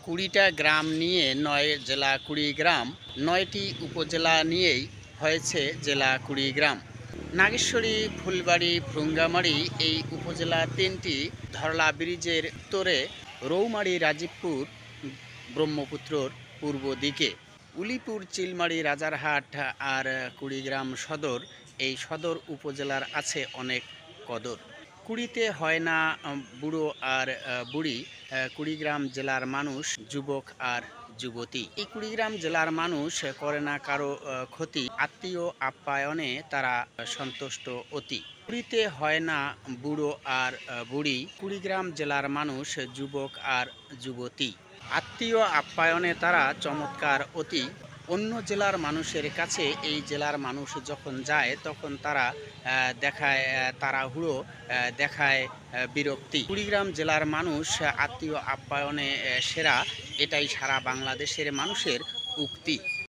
কুড়িটা গ্রাম নিয়ে ৯ জেলা কুড়িগ্রাম, ৯টি উপজেলা নিয়েই হয়েছে জেলা কুড়িগ্রাম। নাগেশ্বরী, ফুলবাড়ি, ভ্রুঙ্গামারী এই উপজেলা ৩টি ধরলা ব্রিজের উত্তরে, রৌমারী, রাজীবপুর ব্রহ্মপুত্রর পূর্ব দিকে, উলিপুর, চিলমারী, রাজারহাট আর কুড়িগ্রাম সদর। এই সদর উপজেলার আছে অনেক কদর। কুড়িতে হয় না বুড়ো আর বুড়ি, কুড়িগ্রাম জেলার মানুষ যুবক আর যুবতী। এই কুড়িগ্রাম জেলার মানুষ করে না কারো ক্ষতি, আত্মীয় আপ্যায়নে তারা সন্তুষ্ট অতি। কুড়িতে হয় না বুড়ো আর বুড়ি, কুড়িগ্রাম জেলার মানুষ যুবক আর যুবতী, আত্মীয় আপ্যায়নে তারা চমৎকার অতি। অন্য জেলার মানুষের কাছে এই জেলার মানুষ যখন যায় তখন তারা দেখায় তাড়াহুড়ো, দেখায় বিরক্তি। কুড়িগ্রাম জেলার মানুষ আত্মীয় আপ্যায়নে সেরা, এটাই সারা বাংলাদেশের মানুষের উক্তি।